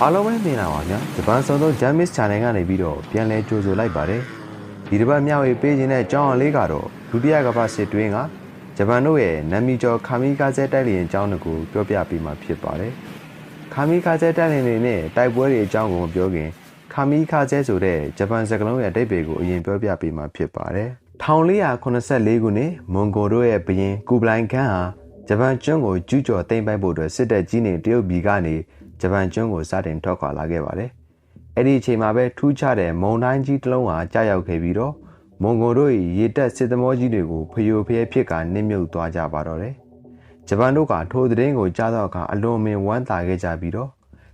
အားလုံးပဲမြင်လာပါဗျာဂျပန်ဆောင်သော Janmese channel ကနေပြီးတော့ပြန်လဲကြိုဆိုလိုက်ပါတယ်ဒီတစ်ပတ်မျှဝေပေးခြင်းတဲ့အကြောင်းအလေးကတော့ဒုတိယကမ္ဘာစစ်တွင်းကဂျပန်တို့ရဲ့နာမည်ကျော် Kamikaze တိုက်လေယာဉ်အကြောင်းကိုပြောပြပေးမှာဖြစ်ပါတယ် Kamikaze တိုက်လေယာဉ်တွေနဲ့တိုက်ပွဲတွေအကြောင်းကိုပြောခင် Kamikaze ဆိုတဲ့ဂျပန်စကားလုံးရဲ့အဓိပ္ပာယ်ကိုအရင်ပြောပြပေးမှာဖြစ်ပါတယ်1484ခုနှစ်မွန်ဂိုတို့ရဲ့ဘုရင်ကူဘလိုင်ခန်းဟာဂျပန်ကျွန်းကိုကျူးကျော်သိမ်းပိုက်ဖို့အတွက်စစ်တပ်ကြီးနေတရုတ်ပြည်ကနေဂျပန်ကျွန်းကိုစတင်ထွက်ခွာလာခဲ့ပါတယ်။အဲ့ဒီအချိန်မှာပဲထူးခြားတဲ့မုန်တိုင်းကြီးတစ်လုံးဟာကြာရောက်ခဲ့ပြီးတော့မွန်ဂိုတို့၏ရေတပ်စစ်သမောကြီးတွေကိုဖျို့ဖျဲဖြစ်ကနစ်မြုပ်သွားကြပါတော့တယ်။ဂျပန်တို့ကထိုသတင်းကိုကြားတော့အခါအလွန်အမင်းဝမ်းသာခဲ့ကြပြီးတော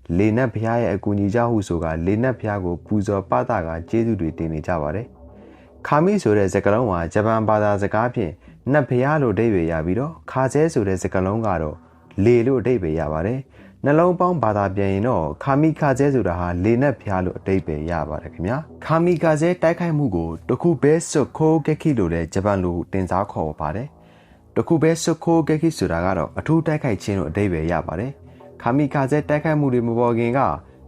့လေနက်ဖျားရဲ့အကူအညီကြောင့်ဟုဆိုကလေနက်ဖျားကိုပူဇော်ပသကကျေးဇူးတွေတင်နေကြပါတယ်။ခါမီဆိုတဲ့စကားလုံးဟာဂျပန်ဘာသာစကားဖြင့်နက်ဖျားလို့အဓိပ္ပာယ်ရပြီးတော့ခါဆဲဆိုတဲ့စကားလုံးကတော့လေလို့အဓိပ္ပာယ်ရပါတယ်။နှလုံးပေါင်းဘာသာပြန်ရင်တော့ Kamikaze ဆိုတာဟာလေနက်ဖျားလို့အဓိပ္ပာယ်ရပါတယ်ခင်ဗျာ Kamikaze တိုက်ခိုက်မှုကိုတခုပဲစွတ်ခိုးဂက်ခိလို့လည်းဂျပန်လိုတင်စားခေါ်ပါတယ်တခုပဲစွတ်ခိုးဂက်ခိဆိုတာကတော့အထူးတိုက်ခိုက်ခြင်းလို့အဓိပ္ပာယ်ရပါတယ် Kamikaze တိုက်ခိုက်မှုတွေမပေါ်ခင်က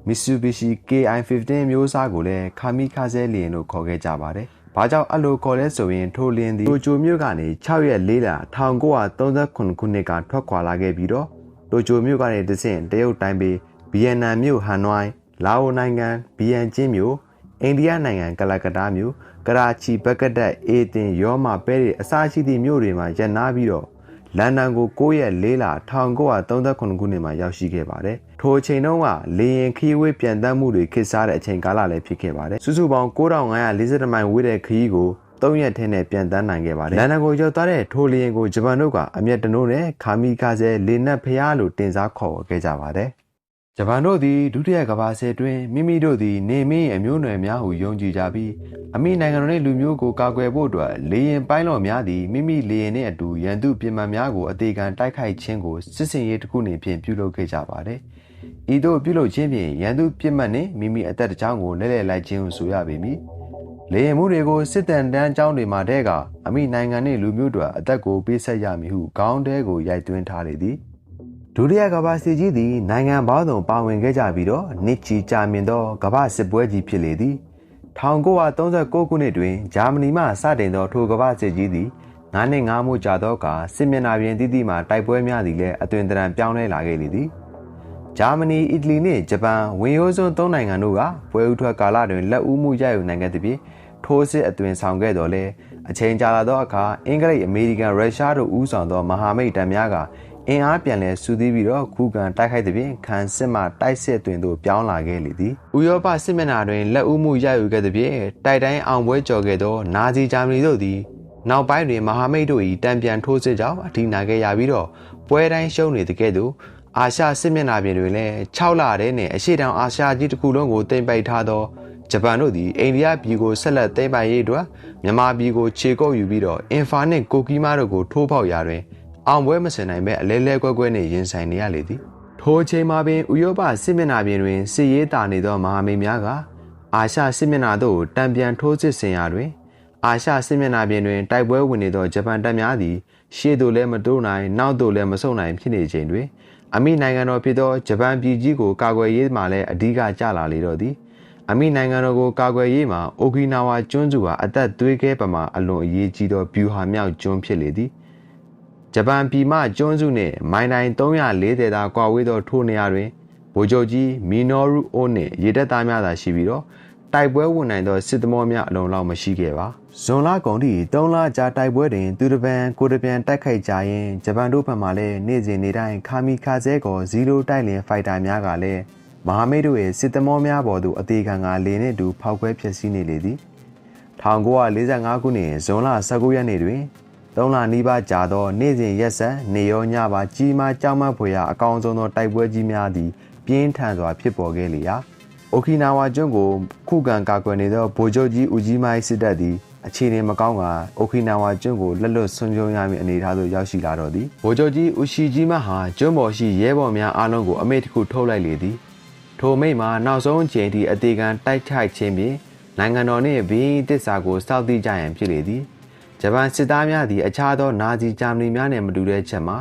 Mitsubishi Ki-15 မျိုးစားကိုလည်း Kamikaze လေယာဉ်လို့ခေါ်ခဲ့ကြပါတယ်ဘာကြောင့်အဲ့လိုခေါ်လဲဆိုရင်ထိုလင်းသည်တိုကျိုမြို့ကနေ6ရက်4လ1939ခုနှစ်ကထွက်ခွာလာခဲ့ပြီးတော့တိုကျိုမြို့ကနေတဆင့်တရုတ်တိုင်းပေဗီယက်နမ်မြို့ဟန်နွိုင်းလာအိုနိုင်ငံဗီယန်ကျင်းမြို့အိန္ဒိယနိုင်ငံကလကတ္တာမြို့ကရာချီဘက်ကဒတ်အေသင်ရောမပဲတွေအစရှိသည့်မြို့တွေမှာရပ်နားပြီးတော့လန်ဒန်ကို9ရက်4လ1939ခုနှစ်မှာရောက်ရှိခဲ့ပါတယ်ထိုအချိန်တုန်းကလေယာဉ်ခရီးဝေးပြန်တမ်းမှုတွေခေတ်စားတဲ့အချိန်ကာလလည်းဖြစ်ခဲ့ပါတယ်စုစုပေါင်း9540မိုင်ဝေးတဲ့ခရီးကို3ရက်ထဲနဲ့ပြန်တန်းနိုင်ခဲ့ပါတယ်လန်ဒန်ကိုရောက်သွားတဲ့ထိုလေယာဉ်ကိုဂျပန်တို့ကအမျက်တနိုးနဲ့ Kamikaze လေနက်ဖျားလို့တင်စားခေါ်ခဲ့ကြပါတယ်ဂျပန်တို့သည်ဒုတိယကမ္ဘာစစ်တွင်မိမိတို့သည်နေမင်းအမျိုးနွယ်များဟုယုံကြည်ကြပြီးအမိနိုင်ငံတော်နှင့်လူမျိုးကိုကာကွယ်ဖို့အတွက်လေယာဉ်ပိုင်းလော့များသည်မိမိလေယာဉ်နှင့်အတူရန်သူပြည်မှန်များကိုအသေးခံတိုက်ခိုက်ခြင်းကိုစစ်စင်ရေးတစ်ခုနှင့်ဖြင့်ပြုလုပ်ခဲ့ကြပါတယ်ဤသို့ပြုလုပ်ခြင်းဖြင့်ရန်သူပြည်မှန်နှင့်မိမိအသက်တစ်ချောင်းကိုလဲလှယ်လိုက်ခြင်းဟုဆိုရပေမည်လေယာဉ်မှုတွေကိုစစ်တမ်းတန်းကျောင်းတွေမှာတဲကအမိနိုင်ငံနှင့်လူမျိုးတို့အသက်ကိုပေးဆက်ရမည်ဟုခေါင်းတဲကိုရိုက်သွင်းထားလေသည်ဒုတိယကမ္ဘာစစ်ကြီးသည်နိုင်ငံပေါင်းစုံပါဝင်ခဲ့ကြပြီးတော့နှစ်ချီကြာမြင့်သောကမ္ဘာစစ်ပွဲကြီးဖြစ်လေသည်1939ခုနှစ်တွင်ဂျာမနီမှစတင်သောထိုကမ္ဘာစစ်ကြီးသည်9နှစ်5မှုကြာသောအခါစစ်မျက်နှာပြင်တည်တည်မှတိုက်ပွဲများသည်လည်းအသွင်သဏ္ဍာန်ပြောင်းလဲလာခဲ့လေသည်ဂျာမနီအီတလီနှင့်ဂျပန်ဝင်ရိုးစွန်း၃နိုင်ငံတို့ကပွဲဥထွက်ကာလတွင်လက်ဦးမှုရယူနိုင်ခဲ့သဖြင့်ထိုးစစ်အသွင်ဆောင်ခဲ့တော်လဲအချိန်ကြာလာသောအခါအင်္ဂလိပ်အမေရိကန်ရုရှားတို့ဦးဆောင်သောမဟာမိတ်တပ်များကအင်အားပြန်လည်စုစည်းပြီးတော့ခုခံတိုက်ခိုက်သဖြင့်ခံစစ်မှတိုက်စစ်အတွင်သို့ပြောင်းလာခဲ့လေသည်ဥရောပစစ်မျက်နှာတွင်လက်ဦးမှုရယူခဲ့သဖြင့်တိုက်တိုင်းအောင်ပွဲကျော်ခဲ့သောနာဇီဂျာမနီတို့သည်နောက်ပိုင်းတွင်မဟာမိတ်တို့၏တံပြန်ထိုးစစ်ကြောင့်အထိနာခဲ့ရပြီးတော့ပွဲတိုင်းရှုံးနေတဲ့ကဲ့သို့အာရှစစ်မျက်နှာပြင်တွင်လည်း6လတည်းနှင့်အရှေ့တောင်အာရှကြီးတစ်ခုလုံးကိုတင်ပိုက်ထားသောဂျပန်တို့သည်အိန္ဒိယပြည်ကိုဆက်လက်သိမ်းပိုက်ရေးအတွက်မြန်မာပြည်ကိုခြေကုပ်ယူပြီးတော့အင်ဖာနှင့်ကိုကီမာတို့ကိုထိုးပေါက်ရာတွင်အောင်ပွဲမစင်နိုင်ပဲအလဲလဲကွဲကွဲနှင့်ရင်ဆိုင်နေရလေသည်ထိုအချိန်မှာပင်ဥရောပစစ်မျက်နှာပြင်တွင်စစ်ရေးတာနေသောမဟာမိတ်များကအာရှစစ်မျက်နှာသို့တံပြန်ထိုးစစ်ဆင်ရာတွင်အာရှစစ်မျက်နှာပြင်တွင်တိုက်ပွဲဝင်နေသောဂျပန်တပ်များသည်ရှေ့သို့လည်းမတိုးနိုင်နောက်သို့လည်းမဆုတ်နိုင်ဖြစ်နေချိန်တွင်အမိနိုင်ငံတော်ဖြစ်သောဂျပန်ပြည်ကြီးကိုကာကွယ်ရေးမှလည်းအဓိကကျလာလေတော့သည်အမိနိုင်ငံတော်ကိုကာကွယ်ရေးမှာအိုကီနာဝါကျွန်းစုဟာအသက်သွေးခဲပမာအလွန်အရေးကြီးသောဗျူဟာမြောက်ကျွန်းဖြစ်လေသည်ဂျပန်ပြည်မှကျွန်းစုနှင့်မိုင်တိုင်340သာကွာဝေးသောထိုနေရာတွင်ဗိုလ်ချုပ်ကြီးမီနော်ရူအိုနှင့်ရေတပ်သားများသာရှိပြီးတော့တိုက်ပွဲဝင်နိုင်သောစစ်သမောများအလုံးလောက်မရှိခဲ့ပါဇွန်လကုန်သည့်3လကြာတိုက်ပွဲတွင်သူတပန်ကိုတပန်တိုက်ခိုက်ကြရင်ဂျပန်တို့ဘက်မှလည်းနေ့စဉ်နေ့တိုင်းKamikazeကိုဇီရိုတိုက်လင်ဖိုက်တာများကလည်းမဟာမိတ်တို့ရဲ့စစ်သမောများပေါ်သို့အသေးခံကလေနှင့်တူဖောက်ခွဲဖျက်ဆီးနေလေသည်1945ခုနှစ်ဇွန်လ19ရက်နေ့တွင်3လနီးပါးကြာသောနေ့စဉ်ရက်ဆက်နေရောညပါကြီးမားကြောက်မက်ဖွယ်ရာအကောင်းဆုံးသောတိုက်ပွဲကြီးများသည်ပြင်းထန်စွာဖြစ်ပေါ်ခဲ့လေရာအိုကီနာဝါကျွန်းကိုခုခံကာကွယ်နေသောဗိုလ်ချုပ်ကြီးဦးကြီးမိုင်းစစ်တပ်သည်အခြေအနေမကောင်းကအိုကီနာဝါကျွန်းကိုလက်လွတ်ဆုံးရှုံးရမည့်အနေအထားသို့ရောက်ရှိလာတော့သည်ဗိုလ်ချုပ်ကြီးဦးရှိကြီးမဟာကျွန်းပေါ်ရှိရဲဘော်များအားလုံးကိုအမိန့်တစ်ခုထုတ်လိုက်လေသည်ထိုမိန့်မှာနောက်ဆုံးအချိန်ထိအသေးခံတိုက်ခိုက်ခြင်းဖြင့်နိုင်ငံတော်နှင့်ဘီတစ္ဆာကိုစောင့်သိကြရန်ဖြစ်လေသည်ဂျပန်စစ်သားများသည်အခြားသောနာဇီဂျာမနီများနှင့်မတူတဲ့ချက်မှာ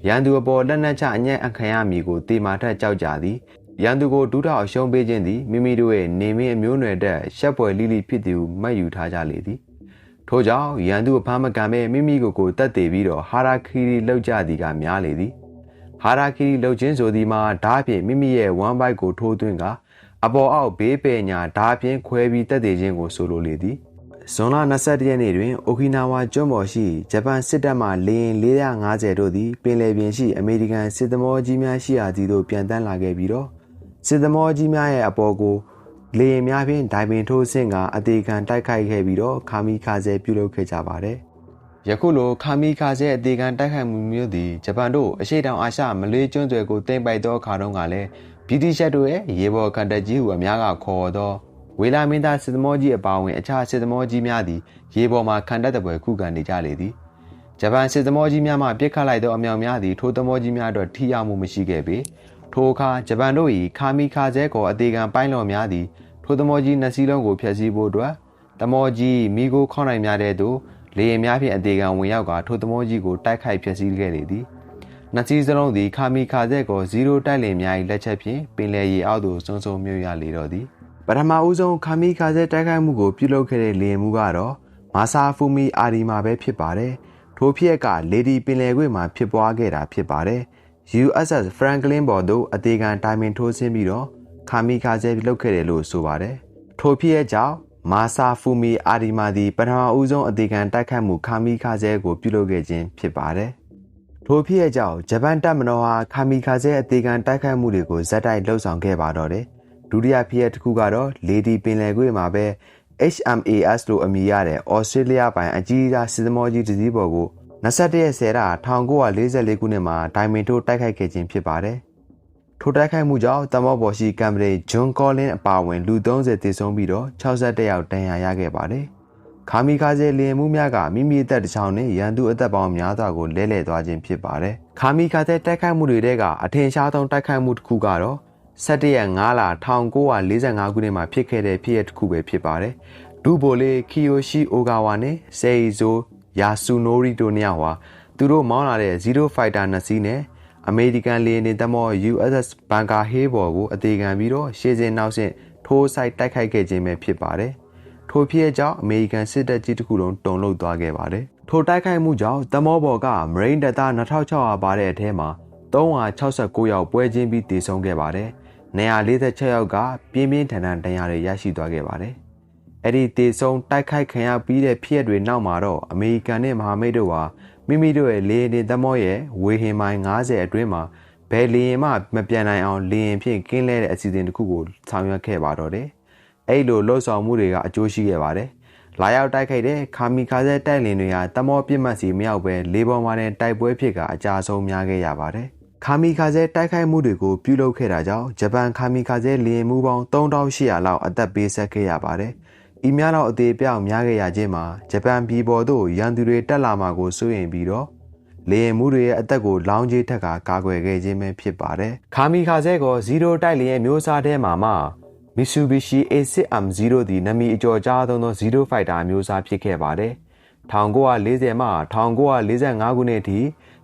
ရန်သူအပေါ်လက်နက်ချအညံ့အခမ်းရမည်ကိုတေမာထက်ကြောက်ကြသည် ရန်သူကိုဒုထောက်အရှုံးပေးခြင်းသည်မိမိတို့ရဲ့နေမင်းအမျိုးနွယ်တဲ့ရှက်ပွယ်လိလိဖြစ်သူမှတ်ယူထားကြလေသည်ထို့ကြောင့်ရန်သူအဖမ်းမကန်ပဲမိမိကိုတတ်သိပြီးတော့ဟာရာခီရီလောက်ကြသည်ကများလေသည်ဟာရာခီရီလောက်ခြင်းဆိုသည်မှာဓာတ်ဖြင့်မိမိရဲ့ဝမ်းပိုက်ကိုထိုးသွင်းကအပေါ်အောက်ဘေးပယ်ညာဓာတ်ဖြင့်ခွဲပြီးတတ်သိခြင်းကိုဆိုလိုလေသည်ဇွန်လ21ရက်နေ့တွင်အိုကီနာဝါကျွန်းပေါ်ရှိဂျပန်စစ်တပ်မှလေယာဉ်450တို့သည်ပင်လယ်ပြင်ရှိအမေရိကန်စစ်သမောကြီးများရှိရာသည်သို့ပြန်တန်းလာခဲ့ပြီးတော့စစ်သမောကြီးများရဲ့အပေါ်ကိုလေယာဉ်များဖြင့်ဒိုင်ပင်ထိုးဆင့်ကအသေးခံတိုက်ခိုက်ခဲ့ပြီးတော့ခါမီခါဇဲပြုလုပ်ခဲ့ကြပါတယ်။ယခုလိုခါမီခါဇဲအသေးခံတိုက်ခိုက်မှုမျိုးသည်ဂျပန်တို့အရှေ့တောင်အာရှမလေးကျွန်းဆွယ်ကိုသိမ်းပိုက်သောအခါတုန်းကလည်းဗြိတိရှတို့ရဲ့ရေပေါ်ကန်တက်ကြီးဟုအများကခေါ်သောဝေလာမင်းသားစစ်သမောကြီးအပါအဝင်အခြားစစ်သမောကြီးများသည်ရေပေါ်မှခံတတ်တဲ့ပွဲခုခံနေကြလေသည်ဂျပန်စစ်သမောကြီးများမှပြစ်ခတ်လိုက်သောအမြောက်များသည်ထိုသမောကြီးများအတွက်ထိရောက်မှုမရှိခဲ့ပေထိုအခါဂျပန်တို့၏ခါမီခါဇဲကိုအသေးခံပိုင်းလော်များသည်ထိုသမောကြီးနှစ်စီးလုံးကိုဖျက်ဆီးဖို့အတွက်သမောကြီးမိကိုခေါင်းနိုင်များတဲ့သို့လေယာဉ်များဖြင့်အသေးခံဝင်ရောက်ကထိုသမောကြီးကိုတိုက်ခိုက်ဖျက်ဆီးခဲ့လေသည်နှစ်စီးစလုံးသည်ခါမီခါဇဲကို0တိုက်လင်များ၏လက်ချက်ဖြင့်ပင်လယ်ရေအောက်သို့စုံစုံမြုပ်ရလေတော့သည်ပထမဦးဆုံးခါမီခါဇဲတိုက်ခိုက်မှုကိုပြုလုပ်ခဲ့တဲ့လေယာဉ်မှုကတော့မာဆာဖူမီအာဒီမာပဲဖြစ်ပါတယ်ထိုဖြစ်ရကလေဒီပင်လယ်ကွေ့မှာဖြစ်ပွားခဲ့တာဖြစ်ပါတယ် USS Franklin ပေါ်သို့အသေးခံဒိုင်မင်ထိုးဆင်းပြီးတော့ခါမီခါဇဲလုပ်ခဲ့တယ်လို့ဆိုပါတယ်ထိုဖြစ်ရကြောင့်မာဆာဖူမီအာဒီမာသည်ပထမဦးဆုံးအသေးခံတိုက်ခိုက်မှုခါမီခါဇဲကိုပြုလုပ်ခဲ့ခြင်းဖြစ်ပါတယ်ထိုဖြစ်ရကြောင့်ဂျပန်တပ်မတော်ဟာခါမီခါဇဲအသေးခံတိုက်ခိုက်မှုတွေကိုဇက်တိုက်လှုပ်ဆောင်ခဲ့ပါတော့တယ်ဒုတိယဖြစ်ရတစ်ခုကတော့လေဒီပင်လယ်ကွေ့မှာပဲ HMAS လို့အမည်ရတဲ့ဩစတြေးလျပိုင်အကြီးအကျယ်စစ်သမောကြီးတစ်စီးပေါ်ကို21ရက်10လ1944ခုနှစ်မှာဒိုင်မင်ထိုးတိုက်ခိုက်ခဲ့ခြင်းဖြစ်ပါတယ်။ထိုတိုက်ခိုက်မှုကြောင့်တမောပေါ်ရှိကမ်ဘရိဂျွန်ကောလင်းအပါအဝင်လူ30သေဆုံးပြီးတော့61ယောက်ဒဏ်ရာရခဲ့ပါတယ်။ခါမီခါဇဲလေယာဉ်မှုများကမိမိအသက်တစ်ချောင်းနဲ့ရန်သူအသက်ပေါင်းများစွာကိုလဲလှယ်သွားခြင်းဖြစ်ပါတယ်။ခါမီခါဇဲတိုက်ခိုက်မှုတွေထဲကအထင်ရှားဆုံးတိုက်ခိုက်မှုတစ်ခုကတော့17ရက်5လ1945ခုနှစ်မှာဖြစ်ခဲ့တဲ့ဖြစ်ရပ်တစ်ခုပဲဖြစ်ပါတယ်။ဒူဘိုလေးခီယိုရှိအိုဂါဝါနဲ့ဆေအီဇိုယာဆူနိုရီတို့နှစ်ယောက်ဟာသူတို့မောင်းလာတဲ့0 Fighter 2စီးနဲ့အမေရိကန်လေယာဉ်တွေသမော USS ဘန်ကာဟေးဘော်ကိုအသေးခံပြီးတော့ရှေ့စင်နောက်ဆင့်ထိုးဆိုင်တိုက်ခိုက်ခဲ့ခြင်းပဲဖြစ်ပါတယ်။ထိုဖြစ်ကြောင့်အမေရိကန်စစ်တပ်ကြီးတစ်ခုလုံးတုန်လှုပ်သွားခဲ့ပါတယ်။ထိုတိုက်ခိုက်မှုကြောင့်သမောဘော်ကမရိန်းတပ်သား2600ပါတဲ့အထဲမှာ369ယောက်ပွဲချင်းပြီးသေဆုံးခဲ့ပါတယ်။246ယောက်ကပြင်းပြင်းထန်ထန်ဒဏ်ရာတွေရရှိသွားခဲ့ပါတယ်။အဲ့ဒီတေဆုံးတိုက်ခိုက်ခံရပြီးတဲ့ဖြစ်ရပ်တွေနောက်မှာတော့အမေရိကန်နဲ့မဟာမိတ်တို့ဟာမိမိတို့ရဲ့လေယာဉ်တွေသမောရဲ့ဝေဟင်မိုင်90အတွင်းမှာဘယ်လေယာဉ်မှမပြန်နိုင်အောင်လေယာဉ်ဖြင့်ကင်းလဲတဲ့အစီအစဉ်တစ်ခုကိုဆောင်ရွက်ခဲ့ပါတော့တယ်။အဲ့လိုလှုပ်ဆောင်မှုတွေကအကျိုးရှိခဲ့ပါတယ်။လာရောက်တိုက်ခိုက်တဲ့ခါမီခါဇဲတိုက်လင်တွေဟာသမောပြစ်မှတ်စီမရောက်ပဲလေပေါ်မှာနဲ့တိုက်ပွဲဖြစ်ကအကြဆုံးများခဲ့ရပါတယ်။ခါမီခါဇဲတိုက်ခိုက်မှုတွေကိုပြုလုပ်ခဲ့တာကြောင့်ဂျပန်ခါမီခါဇဲလေယာဉ်မှုပေါင်း3800လောက်အသက်ပေးဆက်ခဲ့ရပါတယ်။ဤများတော့အသေးပြောင်များခဲ့ရခြင်းမှာဂျပန်ပြည်ပေါ်သို့ရန်သူတွေတက်လာမှာကိုစိုးရိမ်ပြီးတော့လေယာဉ်မှုတွေရဲ့အသက်ကိုလောင်းကြီးထက်ကကာကွယ်ခဲ့ခြင်းပဲဖြစ်ပါတယ်။ခါမီခါဇဲကို0တိုက်လေယာဉ်မျိုးစားထဲမှာမှ Mitsubishi A6M0 သည်နာမည်အကျော်ကြားသုံးသော0 Fighter မျိုးစားဖြစ်ခဲ့ပါတယ်။1940မှ1945ခုနှစ်ထိ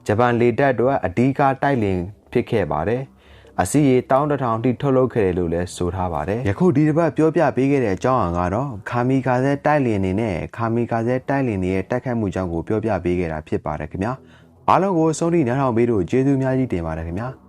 ဂျပန်လေတပ်အတွက်အဓိကတိုက်လေယာဉ်ဖြစ်ခဲ့ပါတယ်။အစီရေ1100ထိထုတ်လုပ်ခဲ့တယ်လို့လည်းဆိုထားပါတယ်။ယခုဒီတစ်ပတ်ပြောပြပေးခဲ့တဲ့အကြောင်းအရာကတော့ခါမီခါဇဲတိုက်လေယာဉ်နေနဲ့ခါမီခါဇဲတိုက်လေယာဉ်ရဲ့တိုက်ခိုက်မှုကြောင့်ကိုပြောပြပေးခဲ့တာဖြစ်ပါတယ်ခင်ဗျာ။အားလုံးကိုဆုံးထိနားထောင်ပေးလို့ကျေးဇူးများကြီးတင်ပါတယ်ခင်ဗျာ။